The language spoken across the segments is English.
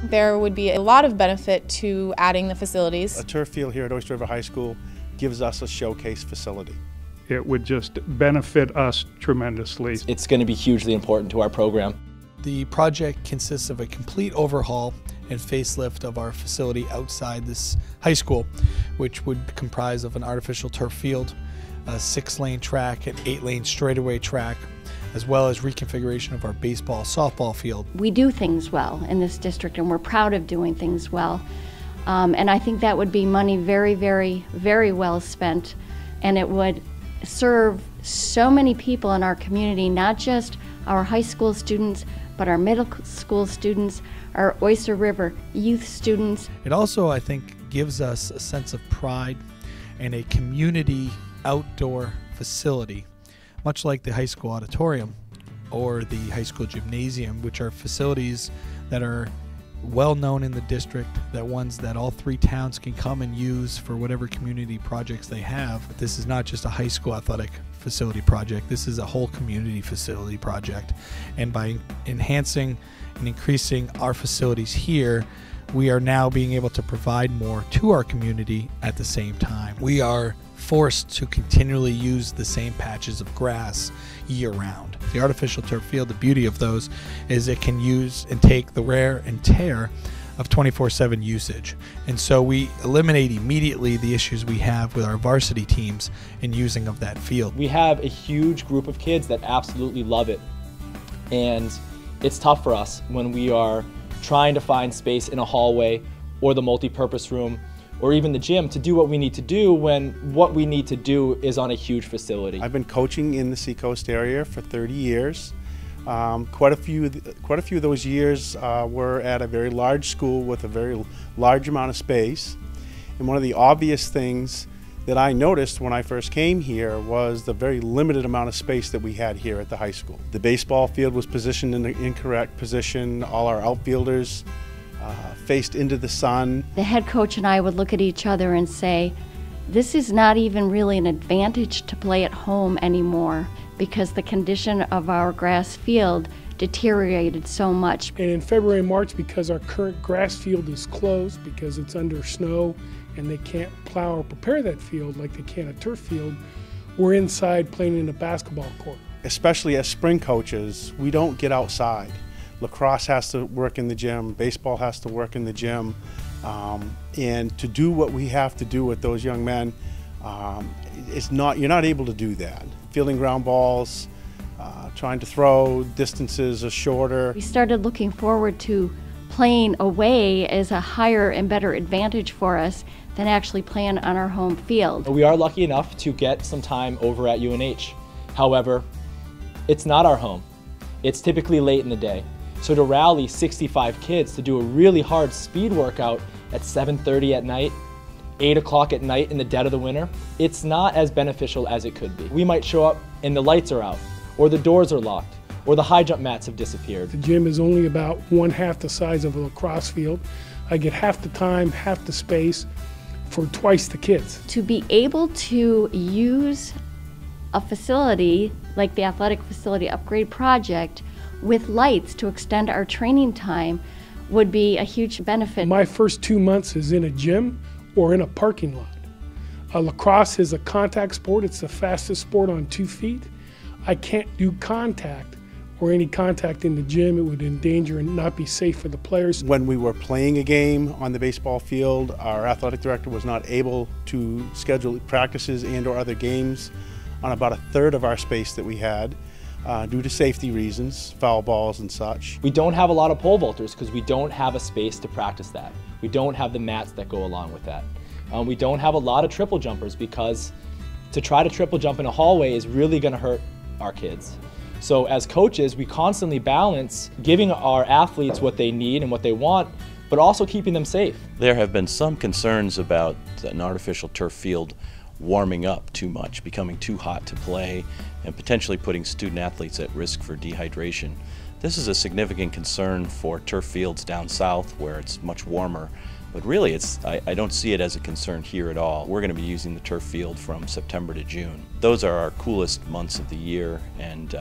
There would be a lot of benefit to adding the facilities. A turf field here at Oyster River High School gives us a showcase facility. It would just benefit us tremendously. It's going to be hugely important to our program. The project consists of a complete overhaul and facelift of our facility outside this high school, which would comprise of an artificial turf field, a 6-lane track, an 8-lane straightaway track, as well as reconfiguration of our baseball, softball field. We do things well in this district, and we're proud of doing things well. And I think that would be money very, very, very well spent, and it would serve so many people in our community, not just our high school students, but our middle school students, our Oyster River youth students. It also, I think, gives us a sense of pride and a community outdoor facility, much like the high school auditorium or the high school gymnasium, which are facilities that are well known in the district, that ones that all 3 towns can come and use for whatever community projects they have. This is not just a high school athletic facility project, this is a whole community facility project. And by enhancing and increasing our facilities here, we are now being able to provide more to our community at the same time. We are forced to continually use the same patches of grass year round. The artificial turf field, the beauty of those is it can use and take the wear and tear of 24/7 usage. And so we eliminate immediately the issues we have with our varsity teams in using of that field. We have a huge group of kids that absolutely love it. And it's tough for us when we are trying to find space in a hallway or the multi-purpose room or even the gym to do what we need to do when what we need to do is on a huge facility. I've been coaching in the Seacoast area for 30 years. Quite a few of those years were at a very large school with a very large amount of space. And one of the obvious things that I noticed when I first came here was the very limited amount of space that we had here at the high school. The baseball field was positioned in the incorrect position. All our outfielders faced into the sun. The head coach and I would look at each other and say, this is not even really an advantage to play at home anymore because the condition of our grass field deteriorated so much. And in February and March, because our current grass field is closed because it's under snow and they can't plow or prepare that field like they can a turf field, we're inside playing in a basketball court. Especially as spring coaches, we don't get outside. Lacrosse has to work in the gym, baseball has to work in the gym, and to do what we have to do with those young men, you're not able to do that. Fielding ground balls, trying to throw, distances are shorter. We started looking forward to playing away as a higher and better advantage for us than actually playing on our home field. We are lucky enough to get some time over at UNH. However, it's not our home. It's typically late in the day. So to rally 65 kids to do a really hard speed workout at 7:30 at night, 8 o'clock at night in the dead of the winter, it's not as beneficial as it could be. We might show up and the lights are out, or the doors are locked, or the high jump mats have disappeared. The gym is only about 1/2 the size of a lacrosse field. I get half the time, half the space for twice the kids. To be able to use a facility like the athletic facility upgrade project with lights to extend our training time would be a huge benefit. My first 2 months is in a gym or in a parking lot. Lacrosse is a contact sport. It's the fastest sport on 2 feet. I can't do contact or any contact in the gym. It would endanger and not be safe for the players. When we were playing a game on the baseball field, our athletic director was not able to schedule practices and or other games on about 1/3 of our space that we had. Due to safety reasons, foul balls and such. We don't have a lot of pole vaulters because we don't have a space to practice that. We don't have the mats that go along with that. We don't have a lot of triple jumpers because to try to triple jump in a hallway is really going to hurt our kids. So as coaches, we constantly balance giving our athletes what they need and what they want, but also keeping them safe. There have been some concerns about an artificial turf field warming up too much, becoming too hot to play, and potentially putting student athletes at risk for dehydration. This is a significant concern for turf fields down south where it's much warmer, but really I don't see it as a concern here at all. We're going to be using the turf field from September to June. Those are our coolest months of the year, and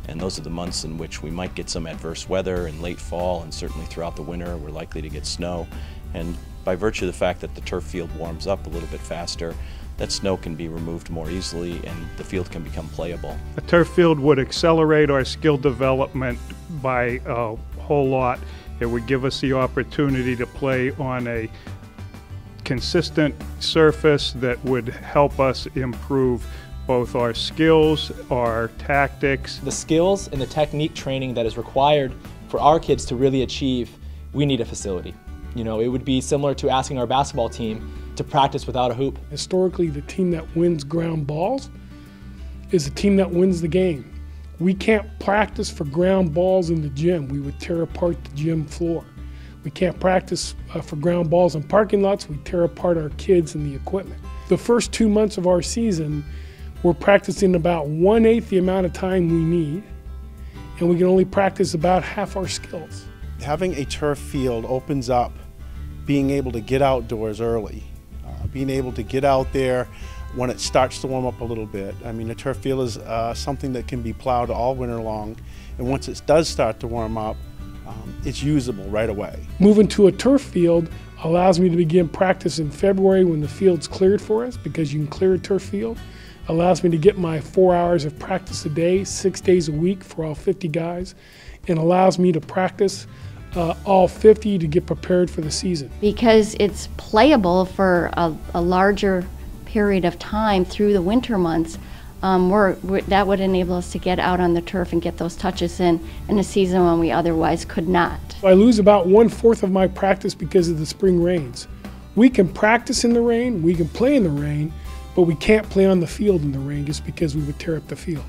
and those are the months in which we might get some adverse weather in late fall, and certainly throughout the winter we're likely to get snow. And by virtue of the fact that the turf field warms up a little bit faster, that snow can be removed more easily and the field can become playable. A turf field would accelerate our skill development by a whole lot. It would give us the opportunity to play on a consistent surface that would help us improve both our skills, our tactics. The skills and the technique training that is required for our kids to really achieve, we need a facility. You know, it would be similar to asking our basketball team to practice without a hoop. Historically, the team that wins ground balls is the team that wins the game. We can't practice for ground balls in the gym. We would tear apart the gym floor. We can't practice for ground balls in parking lots. We tear apart our kids and the equipment. The first 2 months of our season, we're practicing about 1/8 the amount of time we need, and we can only practice about half our skills. Having a turf field opens up being able to get outdoors early, being able to get out there when it starts to warm up a little bit. I mean, a turf field is something that can be plowed all winter long, and once it does start to warm up, it's usable right away. Moving to a turf field allows me to begin practice in February when the field's cleared for us, because you can clear a turf field. Allows me to get my 4 hours of practice a day, 6 days a week for all 50 guys, and allows me to practice all 50 to get prepared for the season. Because it's playable for a larger period of time through the winter months, that would enable us to get out on the turf and get those touches in a season when we otherwise could not. I lose about 1/4 of my practice because of the spring rains. We can practice in the rain, we can play in the rain, but we can't play on the field in the rain just because we would tear up the field.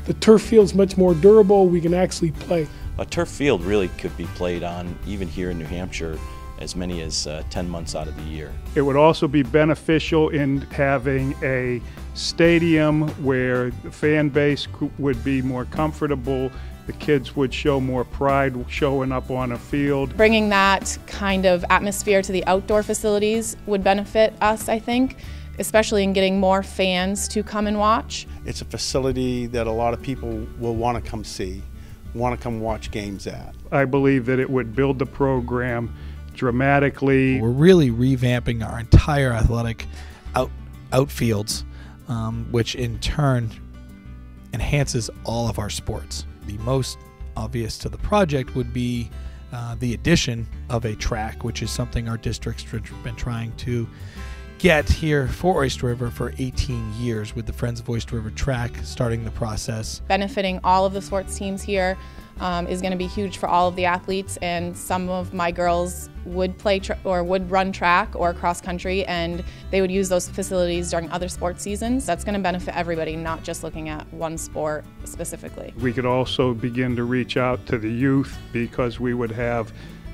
The turf field's much more durable, we can actually play. A turf field really could be played on, even here in New Hampshire, as many as 10 months out of the year. It would also be beneficial in having a stadium where the fan base would be more comfortable. The kids would show more pride showing up on a field. Bringing that kind of atmosphere to the outdoor facilities would benefit us, I think, especially in getting more fans to come and watch. It's a facility that a lot of people will want to come see, want to come watch games at. I believe that it would build the program dramatically. We're really revamping our entire athletic outfields, which in turn enhances all of our sports. The most obvious to the project would be the addition of a track, which is something our district's been trying to get here for Oyster River for 18 years, with the Friends of Oyster River track starting the process. Benefiting all of the sports teams here is going to be huge for all of the athletes, and some of my girls would play would run track or cross country, and they would use those facilities during other sports seasons. That's going to benefit everybody, not just looking at one sport specifically. We could also begin to reach out to the youth, because we would have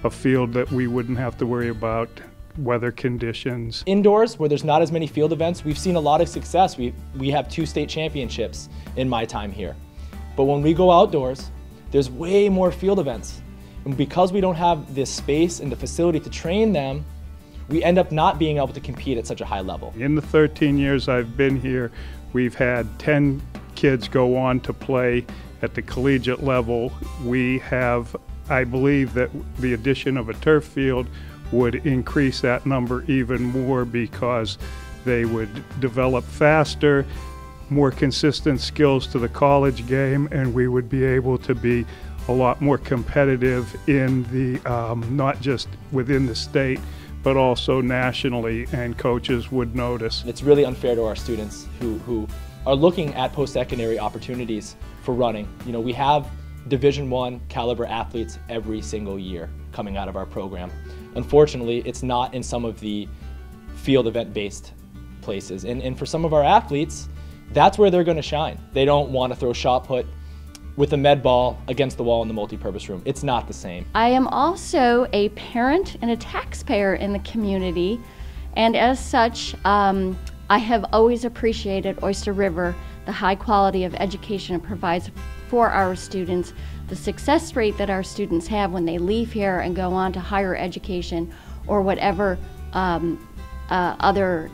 a field that we wouldn't have to worry about weather conditions. Indoors, where there's not as many field events, we've seen a lot of success. We have 2 state championships in my time here. But when we go outdoors, there's way more field events. And because we don't have this space and the facility to train them, we end up not being able to compete at such a high level. In the 13 years I've been here, we've had 10 kids go on to play at the collegiate level. We have, I believe that the addition of a turf field would increase that number even more, because they would develop faster, more consistent skills to the college game, and we would be able to be a lot more competitive in the, not just within the state, but also nationally, and coaches would notice. It's really unfair to our students who are looking at post-secondary opportunities for running. You know, we have Division I caliber athletes every single year coming out of our program. Unfortunately, it's not in some of the field event-based places. And for some of our athletes, that's where they're going to shine. They don't want to throw shot put with a med ball against the wall in the multi-purpose room. It's not the same. I am also a parent and a taxpayer in the community, and as such, I have always appreciated Oyster River, the high quality of education it provides for our students, the success rate that our students have when they leave here and go on to higher education or whatever other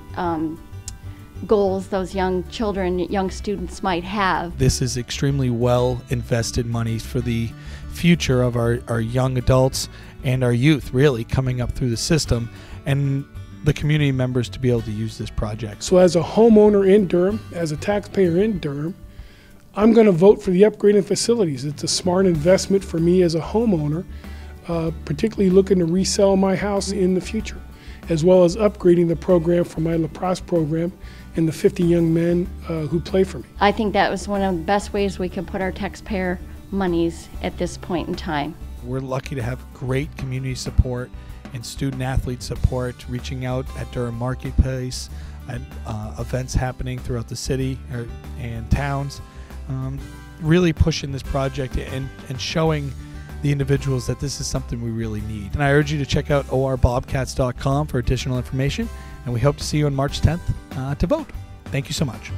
goals those young children, young students might have. This is extremely well invested money for the future of our young adults and our youth really coming up through the system, and the community members to be able to use this project. So as a homeowner in Durham, as a taxpayer in Durham, I'm going to vote for the upgrading facilities. It's a smart investment for me as a homeowner, particularly looking to resell my house in the future, as well as upgrading the program for my lacrosse program and the 50 young men who play for me. I think that was one of the best ways we can put our taxpayer monies at this point in time. We're lucky to have great community support and student athlete support, reaching out at Durham Marketplace, at events happening throughout the city and towns, really pushing this project and showing the individuals that this is something we really need. And I urge you to check out orbobcats.com for additional information, and we hope to see you on March 10th to vote. Thank you so much.